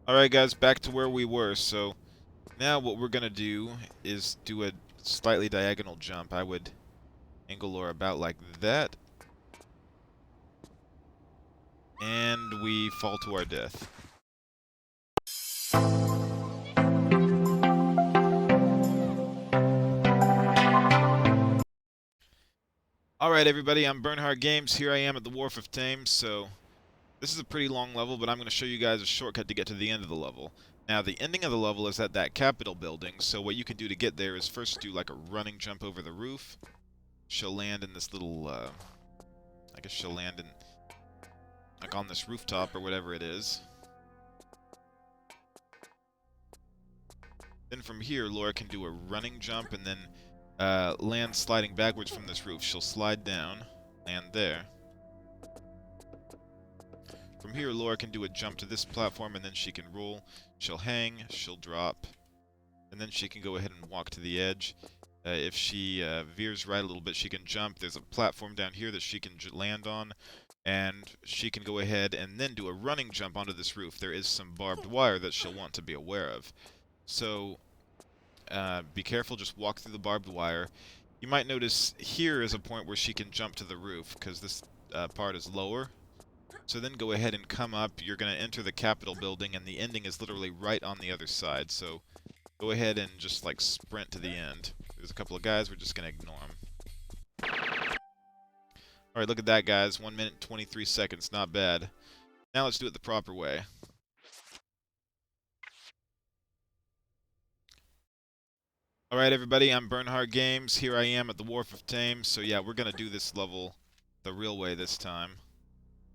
Alright guys, back to where we were. So now what we're gonna do is do a slightly diagonal jump. I would angle Laura about like that. And we fall to our death. Alright everybody, I'm Bernhard Games. Here I am at the Warf of Thames. So this is a pretty long level, but I'm going to show you guys a shortcut to get to the end of the level. Now, the ending of the level is at that Capitol building, so what you can do to get there is first do like a running jump over the roof. She'll land in this little, I guess she'll land in, like on this rooftop or whatever it is. Then from here, Laura can do a running jump and then land sliding backwards from this roof. She'll slide down, land there. From here, Laura can do a jump to this platform, and then she can roll. She'll hang, she'll drop, and then she can go ahead and walk to the edge. If she veers right a little bit, she can jump. There's a platform down here that she can land on, and she can go ahead and then do a running jump onto this roof. There is some barbed wire that she'll want to be aware of. So, be careful, just walk through the barbed wire. You might notice here is a point where she can jump to the roof, because this part is lower. So then go ahead and come up. You're going to enter the Capitol building, and the ending is literally right on the other side. So go ahead and just like sprint to the end. There's a couple of guys. We're just going to ignore them. Alright, look at that, guys. 1 minute, 23 seconds. Not bad. Now let's do it the proper way. Alright, everybody. I'm Bernhard Games. Here I am at the Warf of Thames. So yeah, we're going to do this level the real way this time.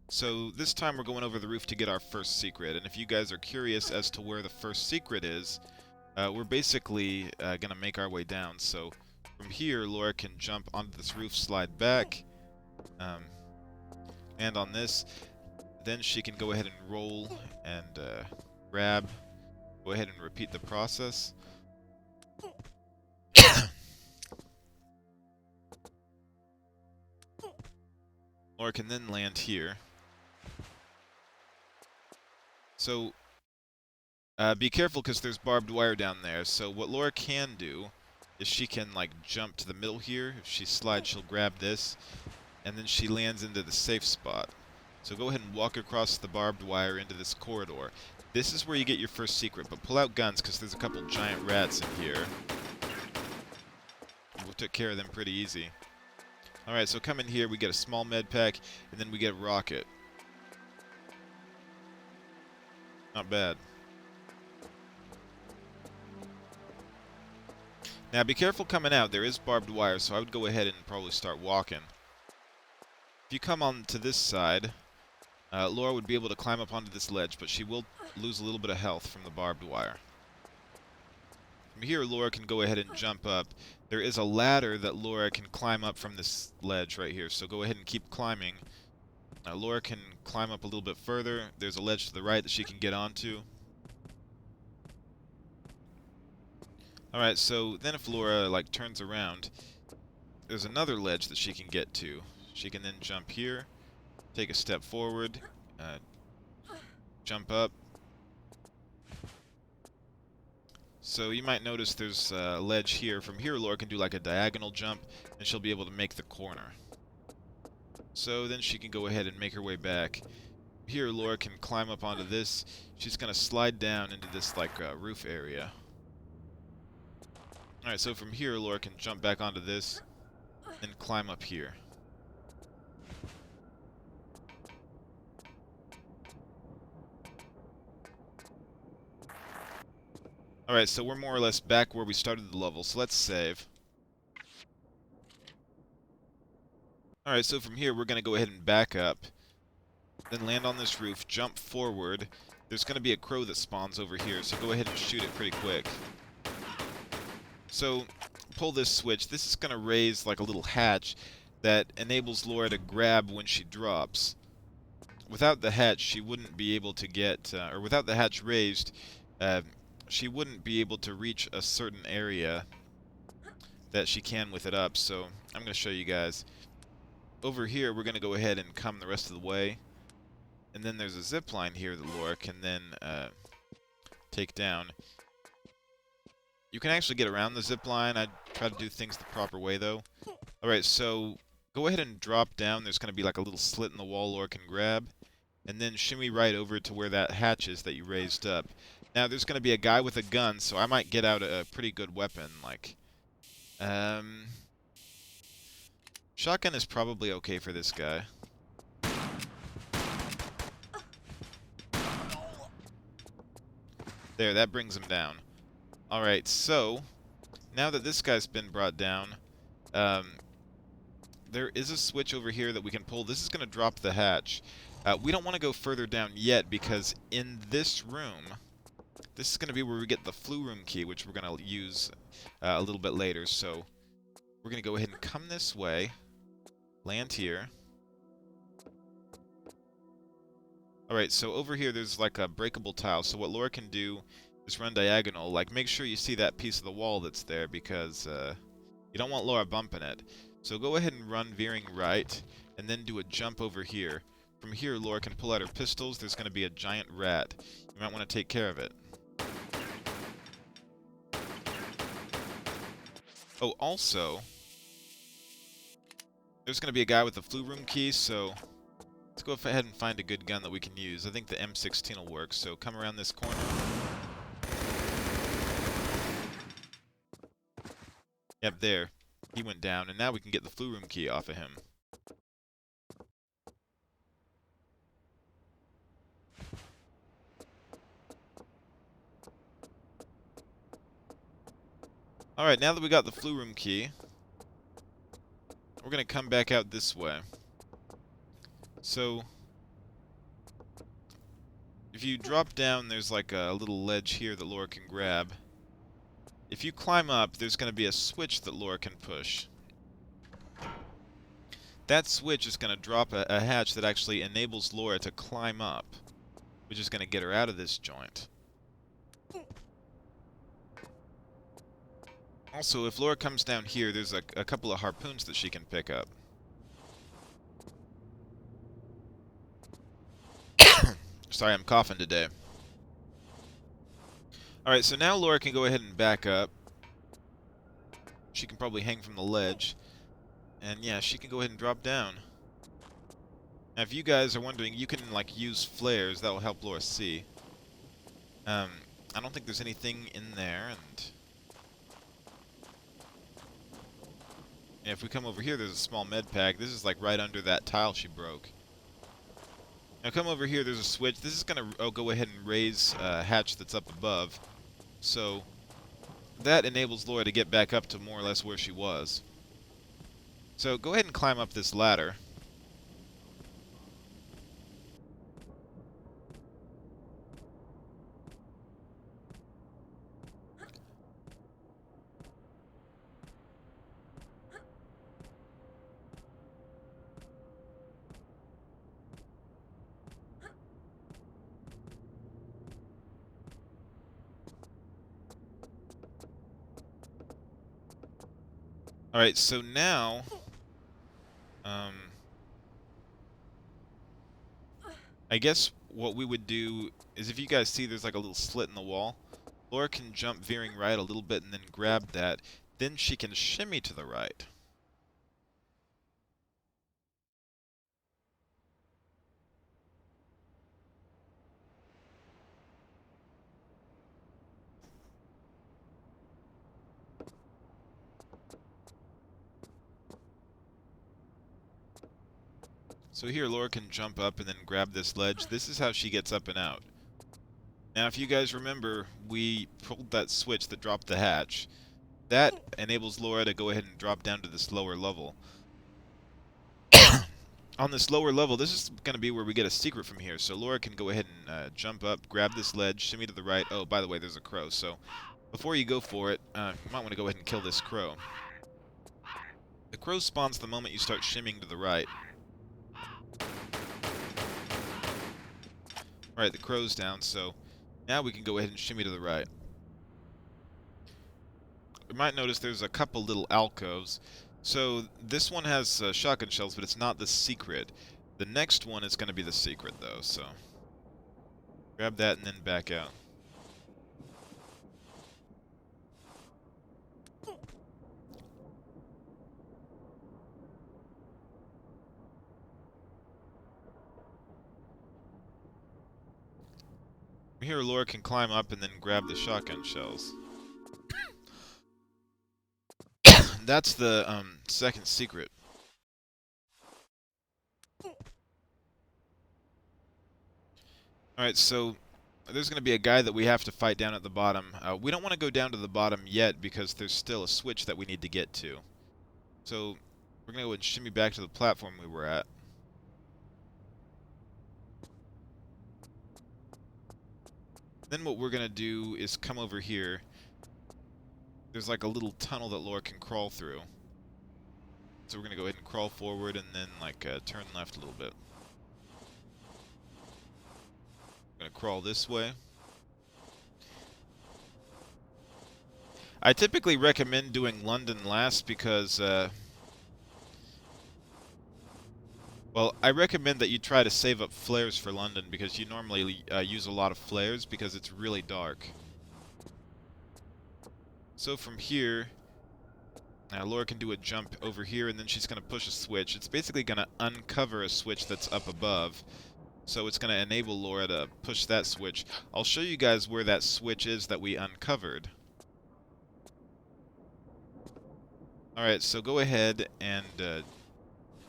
So this time we're going over the roof to get our first secret, and if you guys are curious as to where the first secret is, we're basically going to make our way down. So from here, Laura can jump onto this roof, slide back, and on this, then she can go ahead and roll and grab. Go ahead and repeat the process. Laura can then land here. So, be careful because there's barbed wire down there. So what Laura can do is she can like jump to the middle here. If she slides, she'll grab this, and then she lands into the safe spot. So go ahead and walk across the barbed wire into this corridor. This is where you get your first secret, but pull out guns because there's a couple giant rats in here. We took care of them pretty easy. Alright, so come in here, we get a small med pack, and then we get a rocket. Not bad. Now be careful coming out. There is barbed wire, so I would go ahead and probably start walking. If you come on to this side, Laura would be able to climb up onto this ledge, but she will lose a little bit of health from the barbed wire. From here, Laura can go ahead and jump up. There is a ladder that Laura can climb up from this ledge right here, so go ahead and keep climbing. Laura can climb up a little bit further. There's a ledge to the right that she can get onto. Alright, so then if Laura like turns around, there's another ledge that she can get to. She can then jump here, take a step forward, jump up. So you might notice there's a ledge here. From here, Laura can do like a diagonal jump, and she'll be able to make the corner. So then she can go ahead and make her way back. Here, Laura can climb up onto this. She's going to slide down into this like roof area. Alright, so from here, Laura can jump back onto this and climb up here. Alright, so we're more or less back where we started the level, so let's save. Alright, so from here we're going to go ahead and back up, then land on this roof, jump forward. There's going to be a crow that spawns over here, so go ahead and shoot it pretty quick. So, pull this switch. This is going to raise like a little hatch that enables Laura to grab when she drops. Without the hatch, she wouldn't be able to get, or without the hatch raised, she wouldn't be able to reach a certain area that she can with it up. So, I'm going to show you guys. Over here, we're going to go ahead and come the rest of the way. And then there's a zip line here that Laura can then take down. You can actually get around the zip line. I try to do things the proper way, though. Alright, so go ahead and drop down. There's going to be like a little slit in the wall Laura can grab. And then shimmy right over to where that hatch is that you raised up. Now, there's going to be a guy with a gun, so I might get out a pretty good weapon. Like, shotgun is probably okay for this guy. There, that brings him down. Alright, so, now that this guy's been brought down, there is a switch over here that we can pull. This is going to drop the hatch. We don't want to go further down yet, because in this room, this is going to be where we get the flu room key, which we're going to use a little bit later. So, we're going to go ahead and come this way, land here. Alright, so over here there's like a breakable tile, so what Laura can do is run diagonal. Like, make sure you see that piece of the wall that's there, because you don't want Laura bumping it. So go ahead and run veering right, and then do a jump over here. From here, Laura can pull out her pistols. There's going to be a giant rat. You might want to take care of it. Oh, also, there's going to be a guy with the flu room key, so let's go ahead and find a good gun that we can use. I think the M16 will work, so come around this corner. Yep, there. He went down, and now we can get the flu room key off of him. Alright, now that we got the flu room key, we're going to come back out this way. So, if you drop down, there's like a little ledge here that Laura can grab. If you climb up, there's going to be a switch that Laura can push. That switch is going to drop a hatch that actually enables Laura to climb up, which is going to get her out of this joint. Also, if Laura comes down here, there's a couple of harpoons that she can pick up. Sorry, I'm coughing today. Alright, so now Laura can go ahead and back up. She can probably hang from the ledge. And yeah, she can go ahead and drop down. Now, if you guys are wondering, you can, like, use flares. That will help Laura see. I don't think there's anything in there, and if we come over here, there's a small med pack. This is like right under that tile she broke. Now come over here, there's a switch. This is going to go ahead and raise a hatch that's up above. So that enables Laura to get back up to more or less where she was. So go ahead and climb up this ladder. Alright, so now, I guess what we would do is, if you guys see there's like a little slit in the wall, Laura can jump veering right a little bit and then grab that. Then she can shimmy to the right. So here, Laura can jump up and then grab this ledge. This is how she gets up and out. Now, if you guys remember, we pulled that switch that dropped the hatch. That enables Laura to go ahead and drop down to this lower level. On this lower level, this is going to be where we get a secret from here. So Laura can go ahead and jump up, grab this ledge, shimmy to the right. Oh, by the way, there's a crow. So before you go for it, you might want to go ahead and kill this crow. The crow spawns the moment you start shimmying to the right. Alright, the crow's down, so now we can go ahead and shimmy to the right. You might notice there's a couple little alcoves. So this one has shotgun shells, but it's not the secret. The next one is going to be the secret, though, so grab that and then back out. Here, Laura can climb up and then grab the shotgun shells. That's the second secret. Alright, so there's going to be a guy that we have to fight down at the bottom. We don't want to go down to the bottom yet because there's still a switch that we need to get to. So we're going to go and shimmy back to the platform we were at. Then what we're going to do is come over here. There's like a little tunnel that Laura can crawl through. So we're going to go ahead and crawl forward and then like turn left a little bit. I'm going to crawl this way. I typically recommend doing London last because, well, I recommend that you try to save up flares for London because you normally use a lot of flares because it's really dark. So from here, Laura can do a jump over here and then she's going to push a switch. It's basically going to uncover a switch that's up above. So it's going to enable Laura to push that switch. I'll show you guys where that switch is that we uncovered. Alright, so go ahead and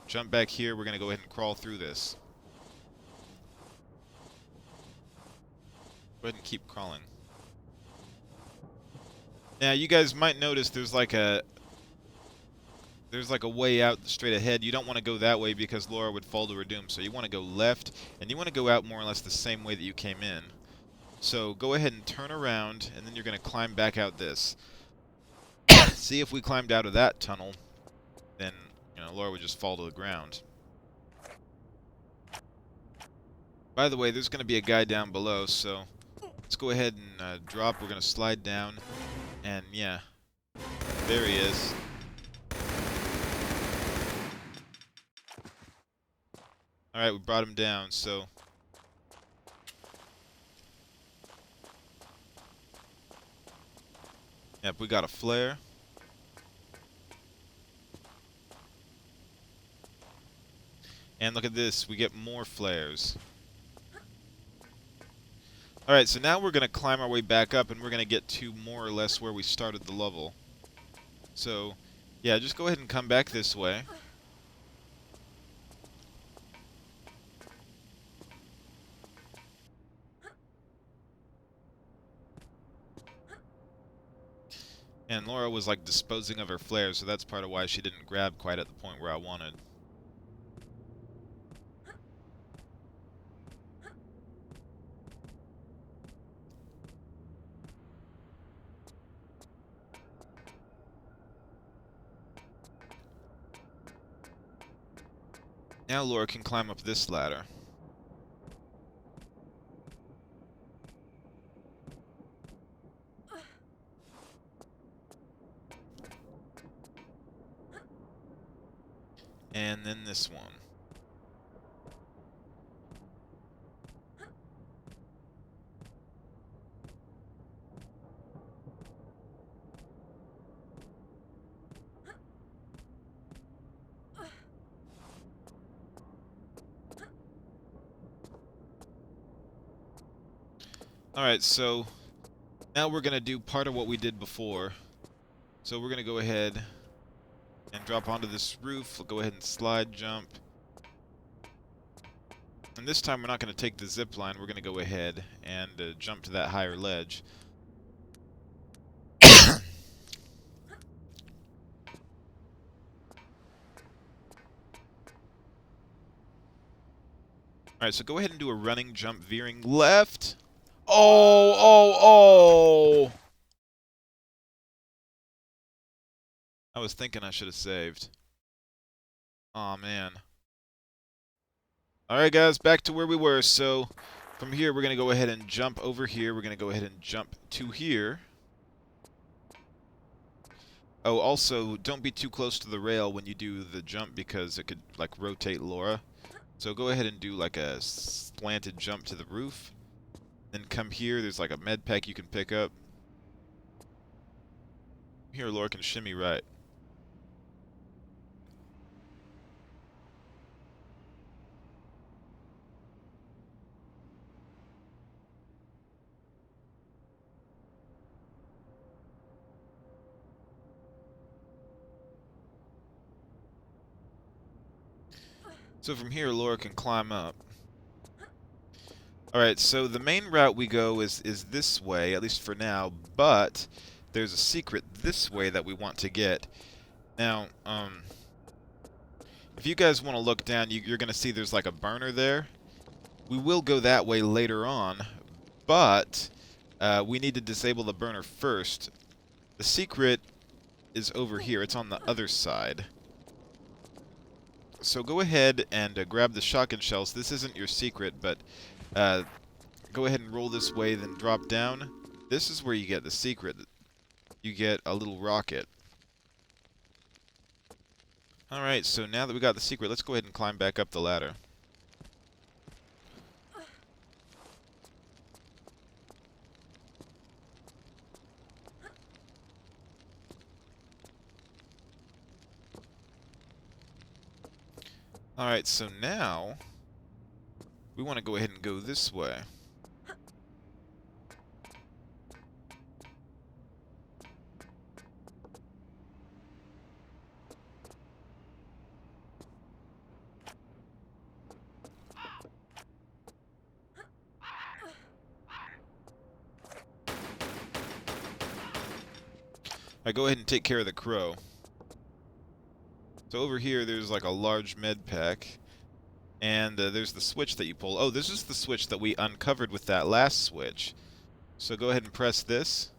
jump back here. We're going to go ahead and crawl through this. Go ahead and keep crawling. Now, you guys might notice there's like a way out straight ahead. You don't want to go that way because Laura would fall to her doom. So you want to go left, and you want to go out more or less the same way that you came in. So go ahead and turn around, and then you're going to climb back out this. See, if we climbed out of that tunnel, then Laura would just fall to the ground. By the way, there's going to be a guy down below, so let's go ahead and drop. We're going to slide down, and yeah, there he is. Alright, we brought him down, so yep, we got a flare. And look at this, we get more flares. Alright, so now we're going to climb our way back up and we're going to get to more or less where we started the level. So, yeah, just go ahead and come back this way. And Laura was like disposing of her flares, so that's part of why she didn't grab quite at the point where I wanted. Now Laura can climb up this ladder. And then this one. Alright, so now we're going to do part of what we did before. So we're going to go ahead and drop onto this roof. We'll go ahead and slide jump. And this time we're not going to take the zip line. We're going to go ahead and jump to that higher ledge. Alright, so go ahead and do a running jump veering left. Oh, oh, oh! I was thinking I should have saved. Aw, man. Alright, guys, back to where we were. So, from here, we're going to go ahead and jump over here. We're going to go ahead and jump to here. Oh, also, don't be too close to the rail when you do the jump because it could, like, rotate Laura. So go ahead and do, like, a slanted jump to the roof. Then come here. There's, like, a med pack you can pick up. Here, Laura can shimmy right. So from here, Laura can climb up. Alright, so the main route we go is this way, at least for now, but there's a secret this way that we want to get. Now, if you guys want to look down, you're going to see there's like a burner there. We will go that way later on, but we need to disable the burner first. The secret is over here. It's on the other side. So go ahead and grab the shotgun shells. This isn't your secret, but go ahead and roll this way, then drop down. This is where you get the secret. You get a little rocket. Alright, so now that we got the secret, let's go ahead and climb back up the ladder. Alright, so now we want to go ahead and go this way. Alright, go ahead and take care of the crow. So over here, there's like a large med pack, and there's the switch that you pull. Oh, this is the switch that we uncovered with that last switch. So go ahead and press this,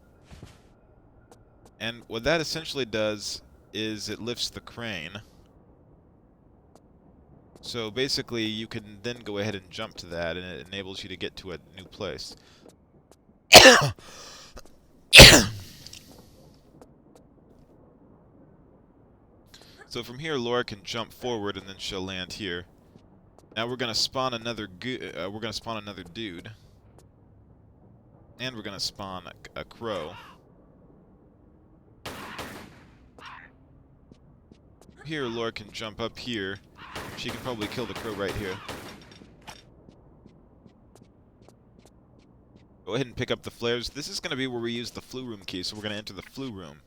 and what that essentially does is it lifts the crane. So basically, you can then go ahead and jump to that, and it enables you to get to a new place. So from here, Laura can jump forward, and then she'll land here. Now we're gonna spawn another dude, and we're gonna spawn a crow. Here, Laura can jump up here. She can probably kill the crow right here. Go ahead and pick up the flares. This is gonna be where we use the flu room key, so we're gonna enter the flu room.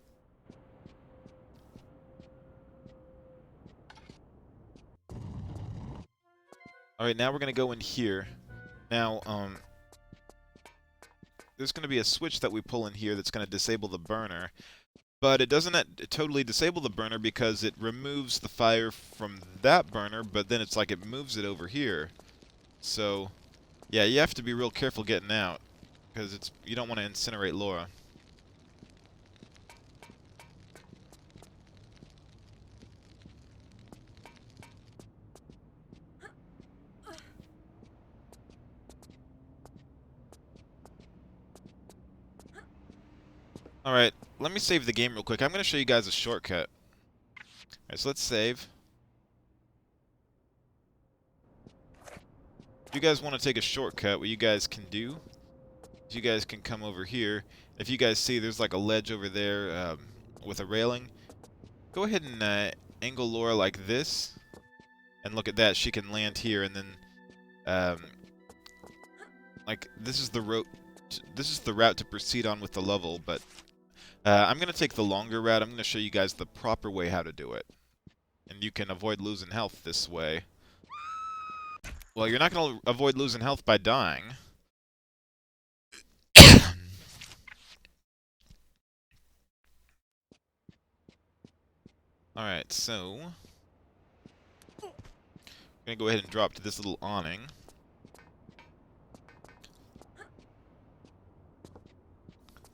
Alright, now we're going to go in here. Now, there's going to be a switch that we pull in here that's going to disable the burner. But it doesn't totally disable the burner because it removes the fire from that burner, but then it's like it moves it over here. So, yeah, you have to be real careful getting out, because you don't want to incinerate Laura. Alright, let me save the game real quick. I'm going to show you guys a shortcut. Alright, so let's save. If you guys want to take a shortcut, what you guys can do is you guys can come over here. If you guys see there's like a ledge over there with a railing, go ahead and angle Laura like this. And look at that, she can land here, and then like this is the route to proceed on with the level, but I'm going to take the longer route. I'm going to show you guys the proper way how to do it. And you can avoid losing health this way. Well, you're not going to avoid losing health by dying. Alright, so I'm going to go ahead and drop to this little awning.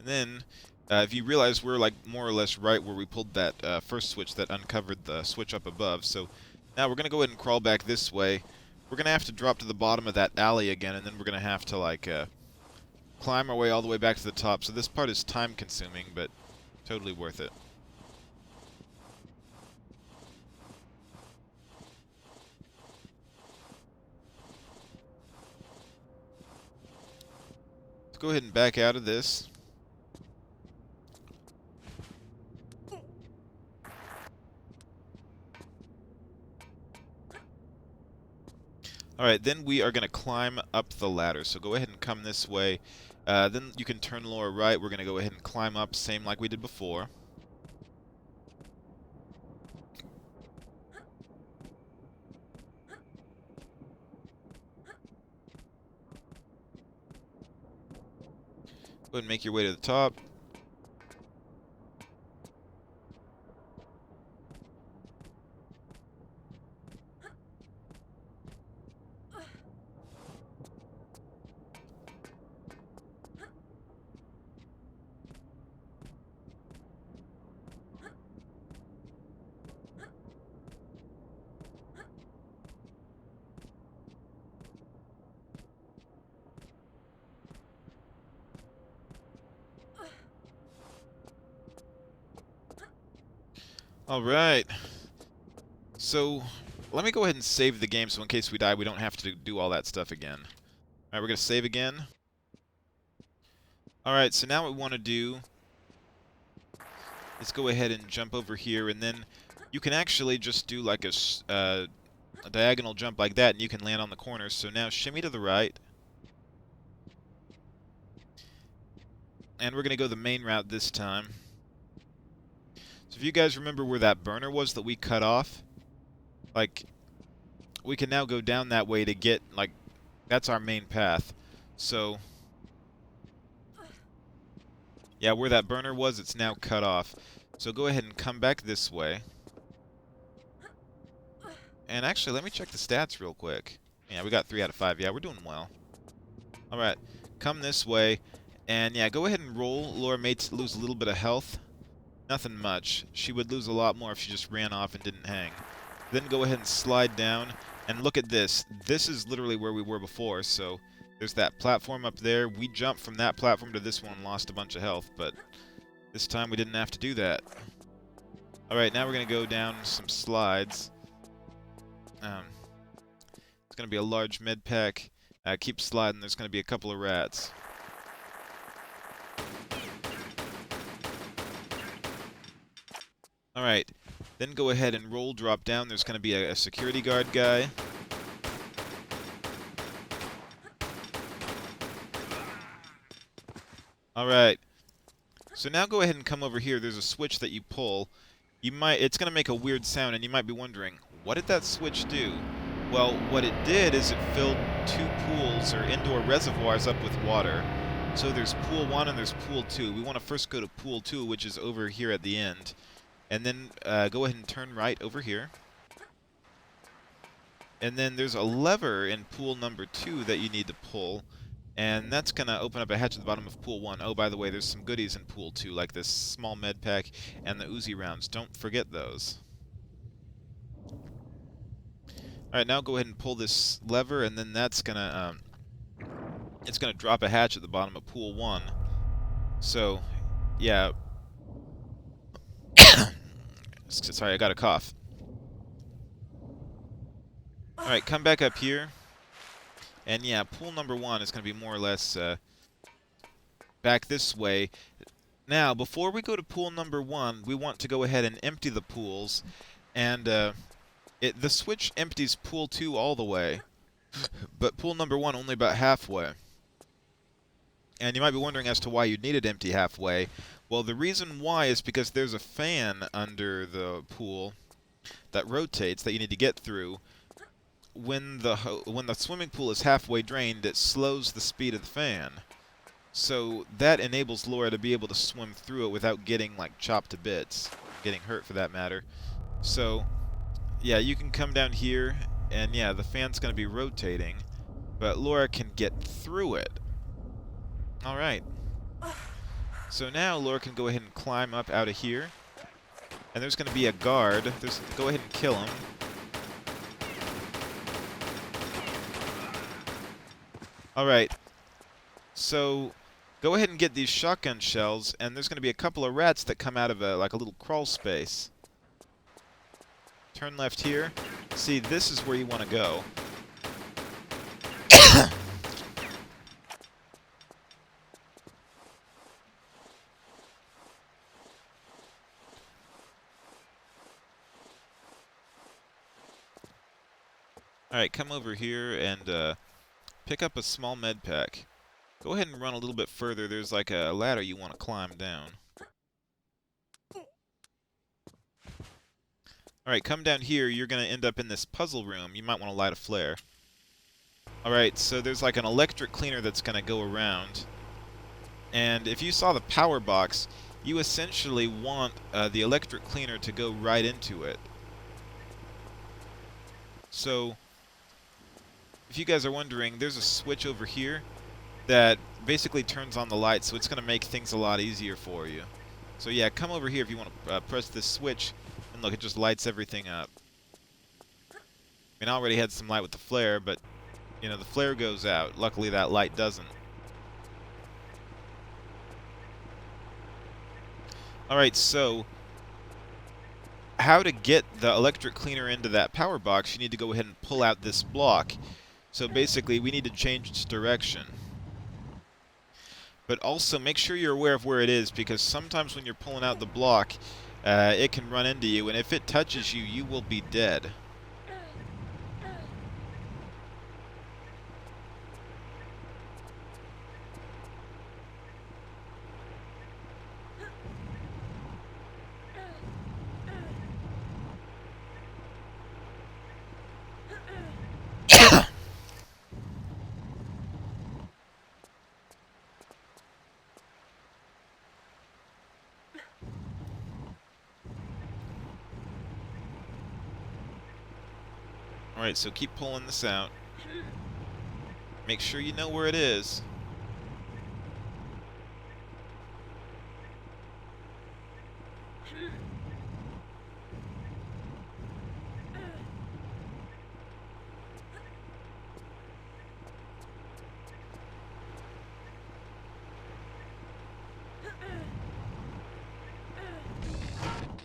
And then if you realize we're like more or less right where we pulled that first switch that uncovered the switch up above. So now we're going to go ahead and crawl back this way. We're going to have to drop to the bottom of that alley again, and then we're going to have to like climb our way all the way back to the top. So this part is time consuming, but totally worth it. Let's go ahead and back out of this. Alright, then we are going to climb up the ladder. So go ahead and come this way. Then you can turn Laura right. We're going to go ahead and climb up, same like we did before. Go ahead and make your way to the top. Alright. So, let me go ahead and save the game so in case we die, we don't have to do all that stuff again. Alright, we're going to save again. Alright, so now what we want to do is go ahead and jump over here, and then you can actually just do like a diagonal jump like that, and you can land on the corner. So now shimmy to the right. And we're going to go the main route this time. So if you guys remember where that burner was that we cut off, like, we can now go down that way to get, like, that's our main path. So, yeah, where that burner was, it's now cut off. So go ahead and come back this way. And actually, let me check the stats real quick. Yeah, we got 3 out of 5. Yeah, we're doing well. Alright, come this way. And yeah, go ahead and roll. Laura may lose a little bit of health. Nothing much. She would lose a lot more if she just ran off and didn't hang. Then go ahead and slide down. And look at this. This is literally where we were before. So there's that platform up there. We jumped from that platform to this one and lost a bunch of health. But this time we didn't have to do that. Alright, now we're going to go down some slides. It's going to be a large med pack. Keep sliding. There's going to be a couple of rats. Alright, then go ahead and roll, drop down. There's going to be a security guard guy. Alright, so now go ahead and come over here. There's a switch that you pull. It's going to make a weird sound, and you might be wondering, what did that switch do? Well, what it did is it filled 2 pools, or indoor reservoirs, up with water. So there's pool 1 and there's pool 2. We want to first go to pool 2, which is over here at the end. And then go ahead and turn right over here. And then there's a lever in pool number 2 that you need to pull. And that's going to open up a hatch at the bottom of pool 1. Oh, by the way, there's some goodies in pool 2, like this small med pack and the Uzi rounds. Don't forget those. Alright, now go ahead and pull this lever, and then that's going to it's going to drop a hatch at the bottom of pool 1. So, yeah. Sorry, I got a cough. Alright, come back up here. And yeah, pool number 1 is going to be more or less back this way. Now, before we go to pool number 1, we want to go ahead and empty the pools. And the switch empties pool 2 all the way, but pool number 1 only about halfway. And you might be wondering as to why you need it empty halfway. Well, the reason why is because there's a fan under the pool that rotates that you need to get through. When the swimming pool is halfway drained, it slows the speed of the fan. So that enables Laura to be able to swim through it without getting, like, chopped to bits. Getting hurt, for that matter. So, yeah, you can come down here, and yeah, the fan's going to be rotating, but Laura can get through it. Alright. So now Laura can go ahead and climb up out of here. And there's going to be a guard. Go ahead and kill him. Alright. So go ahead and get these shotgun shells, and there's going to be a couple of rats that come out of like a little crawl space. Turn left here. See, this is where you want to go. Alright, come over here and pick up a small med pack. Go ahead and run a little bit further. There's like a ladder you want to climb down. Alright, come down here. You're going to end up in this puzzle room. You might want to light a flare. Alright, so there's like an electric cleaner that's going to go around. And if you saw the power box, you essentially want the electric cleaner to go right into it. So, if you guys are wondering, there's a switch over here that basically turns on the light, so it's going to make things a lot easier for you. So yeah, come over here if you want to press this switch, and look, it just lights everything up. I mean, I already had some light with the flare, but, you know, the flare goes out. Luckily, that light doesn't. Alright, so how to get the electric cleaner into that power box, you need to go ahead and pull out this block. So basically, we need to change its direction. But also, make sure you're aware of where it is, because sometimes when you're pulling out the block, it can run into you, and if it touches you, you will be dead. Alright, so keep pulling this out. Make sure you know where it is.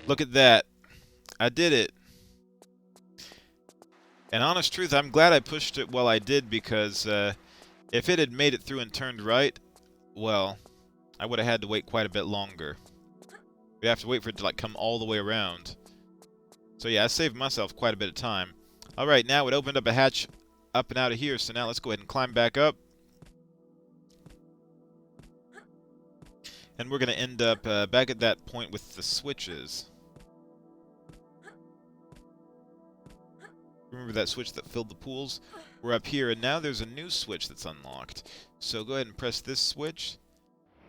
Look at that. I did it. And honest truth, I'm glad I pushed it while I did, because if it had made it through and turned right, well, I would have had to wait quite a bit longer. We'd have to wait for it to like come all the way around. So yeah, I saved myself quite a bit of time. Alright, now it opened up a hatch up and out of here, so now let's go ahead and climb back up. And we're going to end up back at that point with the switches. Remember that switch that filled the pools? We're up here, and now there's a new switch that's unlocked. So go ahead and press this switch,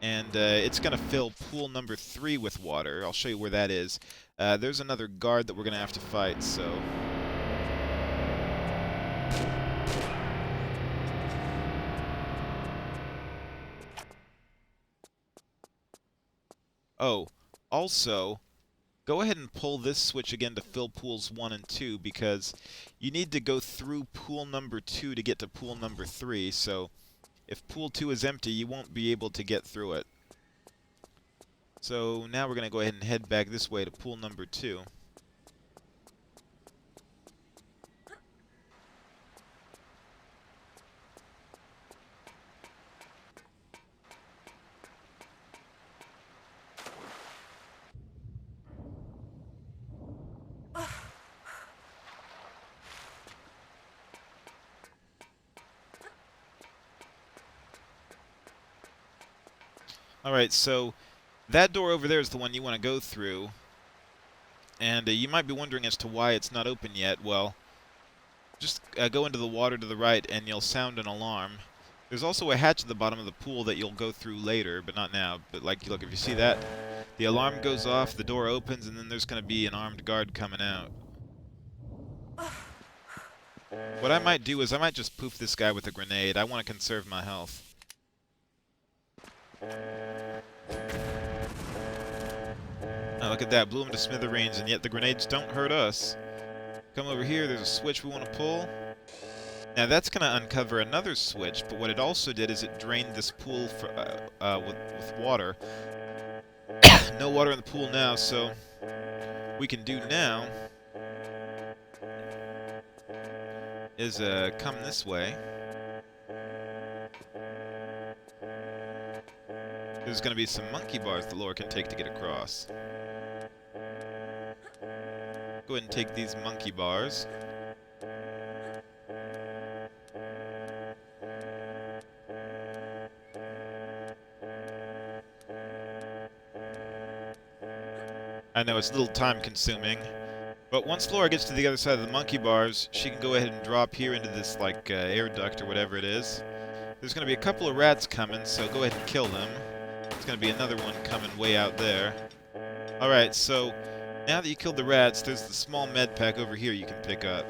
and it's going to fill pool number 3 with water. I'll show you where that is. There's another guard that we're going to have to fight, so... Oh, also, go ahead and pull this switch again to fill pools 1 and 2, because you need to go through pool number 2 to get to pool number 3, so if pool 2 is empty, you won't be able to get through it. So now we're going to go ahead and head back this way to pool number 2. Alright, so that door over there is the one you want to go through. And you might be wondering as to why it's not open yet. Well, just go into the water to the right and you'll sound an alarm. There's also a hatch at the bottom of the pool that you'll go through later, but not now. But like, look, if you see that, the alarm goes off, the door opens, and then there's going to be an armed guard coming out. What I might do is I might just poof this guy with a grenade. I want to conserve my health. Oh, look at that, blew him to smithereens, and yet the grenades don't hurt us. Come over here, there's a switch we want to pull. Now that's going to uncover another switch, but what it also did is it drained this pool for, with water. No water in the pool now, so we can do now is come this way. There's going to be some monkey bars the Lord can take to get across. Go ahead and take these monkey bars. I know it's a little time consuming, but once Laura gets to the other side of the monkey bars, she can go ahead and drop here into this like air duct or whatever it is. There's going to be a couple of rats coming, so go ahead and kill them. There's going to be another one coming way out there. Alright, so now that you killed the rats, there's the small med pack over here you can pick up.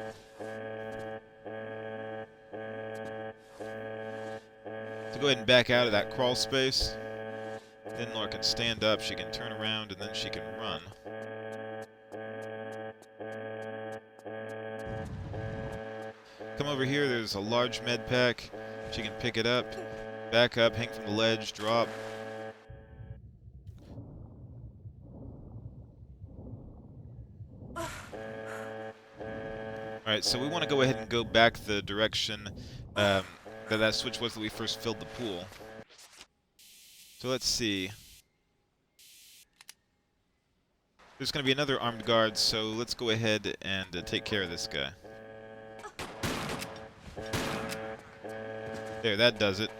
So go ahead and back out of that crawl space. Then Laura can stand up, she can turn around, and then she can run. Come over here, there's a large med pack. She can pick it up, back up, hang from the ledge, drop. Alright, so we want to go ahead and go back the direction that switch was that we first filled the pool. So let's see. There's going to be another armed guard, so let's go ahead and take care of this guy. There, that does it.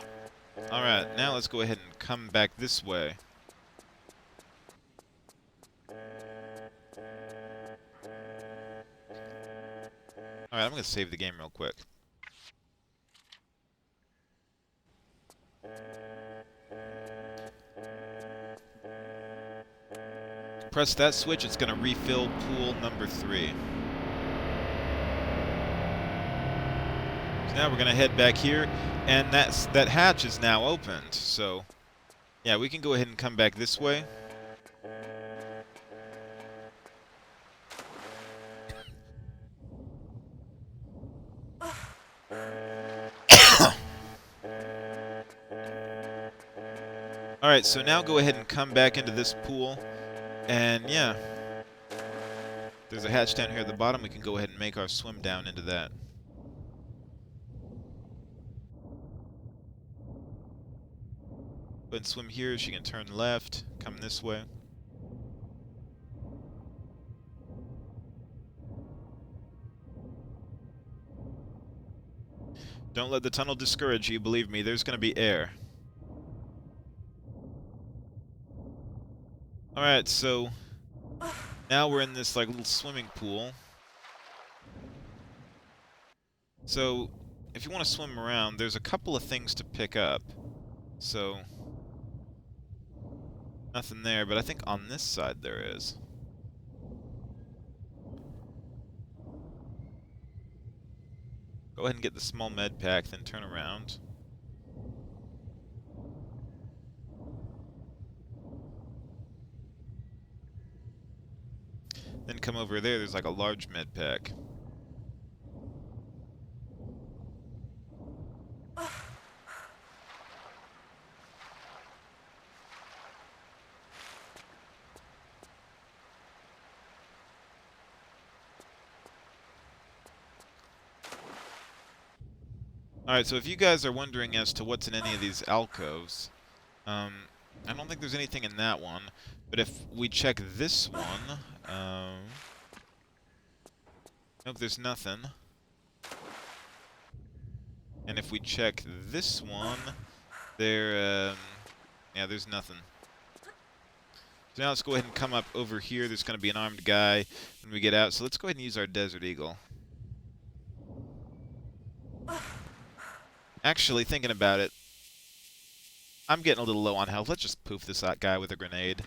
Alright, now let's go ahead and come back this way. Alright, I'm going to save the game real quick. Press that switch, it's going to refill pool number 3. So now we're going to head back here, and that hatch is now opened. So, yeah, we can go ahead and come back this way. Alright, so now go ahead and come back into this pool. And yeah, there's a hatch down here at the bottom. We can go ahead and make our swim down into that. Go ahead and swim here. She can turn left, come this way. Don't let the tunnel discourage you. Believe me, there's going to be air. Alright, so now we're in this like little swimming pool. So if you want to swim around, there's a couple of things to pick up. So nothing there, but I think on this side there is. Go ahead and get the small med pack, then turn around. Then come over there, there's like a large med pack. Alright, so if you guys are wondering as to what's in any of these alcoves, I don't think there's anything in that one, but if we check this one, nope, there's nothing. And if we check this one, yeah, there's nothing. So now let's go ahead and come up over here. There's going to be an armed guy when we get out, so let's go ahead and use our Desert Eagle. Actually, thinking about it, I'm getting a little low on health. Let's just poof this guy with a grenade.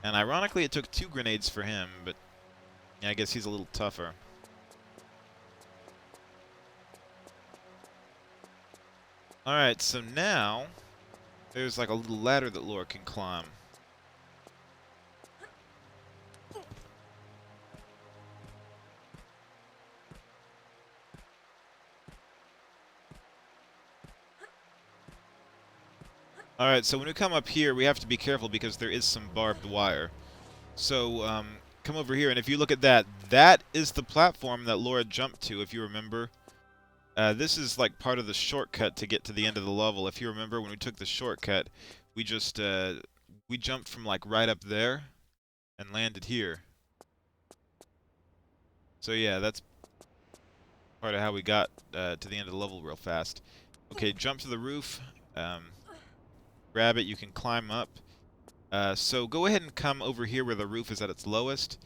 And ironically, it took 2 grenades for him, but yeah, I guess he's a little tougher. Alright, so now there's like a little ladder that Laura can climb. Alright, so when we come up here, we have to be careful because there is some barbed wire. So, come over here, and if you look at that, that is the platform that Laura jumped to, if you remember. This is like part of the shortcut to get to the end of the level. If you remember, when we took the shortcut, we just, we jumped from like right up there and landed here. So yeah, that's part of how we got to the end of the level real fast. Okay, jump to the roof. Grab it, you can climb up. So go ahead and come over here where the roof is at its lowest,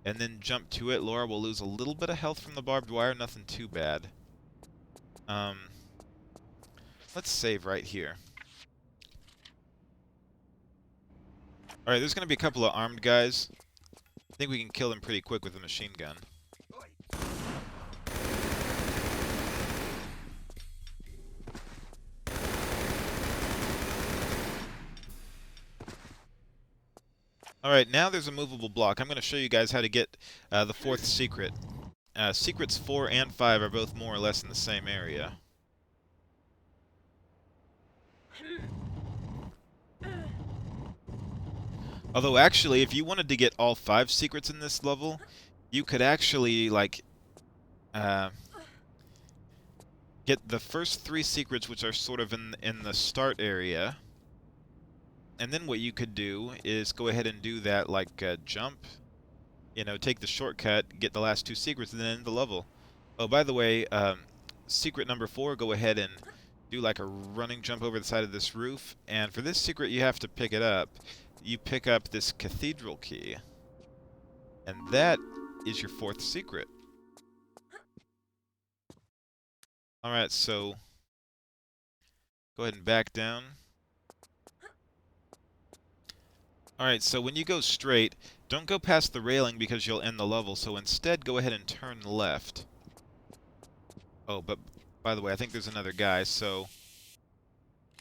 and then jump to it. Laura will lose a little bit of health from the barbed wire, nothing too bad. Let's save right here. Alright, there's going to be a couple of armed guys. I think we can kill them pretty quick with a machine gun. Alright, now there's a movable block. I'm going to show you guys how to get the fourth secret. Secrets 4 and 5 are both more or less in the same area. Although, actually, if you wanted to get all 5 secrets in this level, you could actually, like, get the first 3 secrets, which are sort of in the start area. And then what you could do is go ahead and do that, like, jump. You know, take the shortcut, get the last 2 secrets, and then end the level. Oh, by the way, secret number 4, go ahead and do, like, a running jump over the side of this roof. And for this secret, you have to pick it up. You pick up this cathedral key. And that is your 4th secret. Alright, so go ahead and back down. Alright, so when you go straight, don't go past the railing because you'll end the level, so instead go ahead and turn left. Oh, but by the way, I think there's another guy, so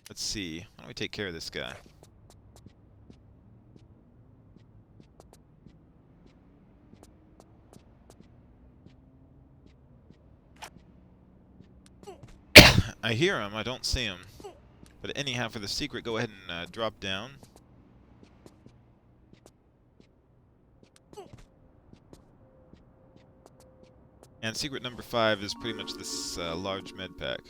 let's see. Why don't we take care of this guy? I hear him, I don't see him. But anyhow, for the secret, go ahead and drop down. And secret number 5 is pretty much this large med pack.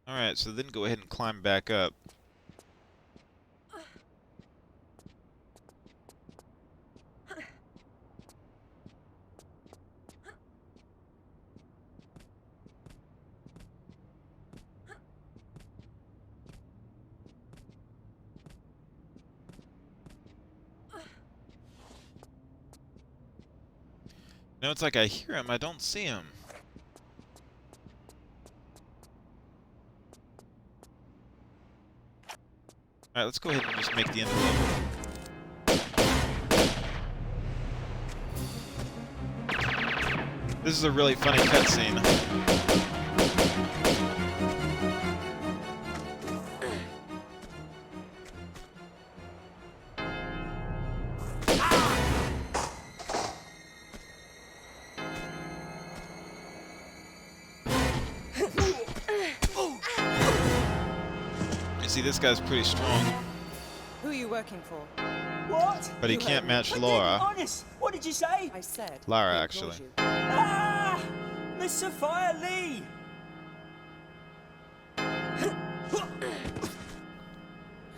Alright, so then go ahead and climb back up. No, it's like I hear him, I don't see him. Alright, let's go ahead and just make the end of the level. This is a really funny cutscene. You see, this guy's pretty strong. Who are you working for? What? But he can't match Laura. Honest, what did you say? I said. Lara, he actually. ignores you. Ah! Miss Sophia Lee!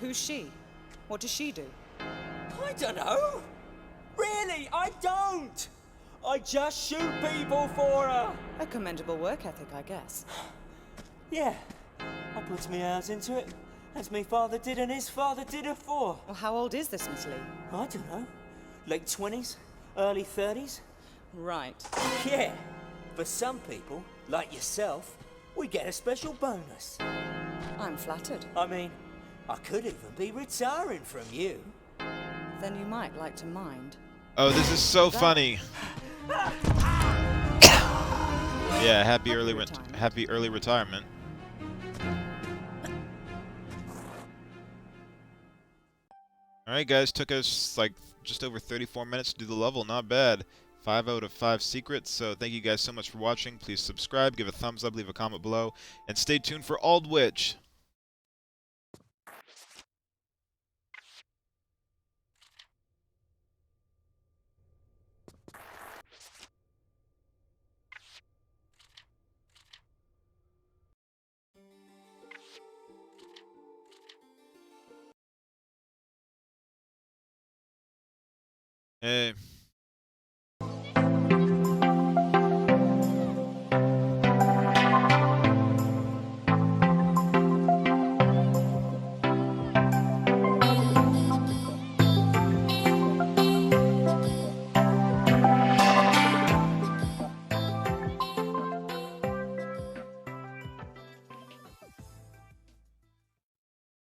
Who's she? What does she do? I don't know. Really, I don't. I just shoot people for her. A commendable work ethic, I guess. Yeah, I put my hours into it, as my father did and his father did afore. Well, how old is this Miss Lee? I don't know. Late 20s, early 30s. Right. Yeah, for some people, like yourself, we get a special bonus. I'm flattered. I mean, I could even be retiring from you. Then you might like to mind. Oh, this is so funny. Yeah, happy early retirement. Alright guys, took us like just over 34 minutes to do the level, not bad. 5 out of 5 secrets, so thank you guys so much for watching. Please subscribe, give a thumbs up, leave a comment below, and stay tuned for Aldwych. Hey.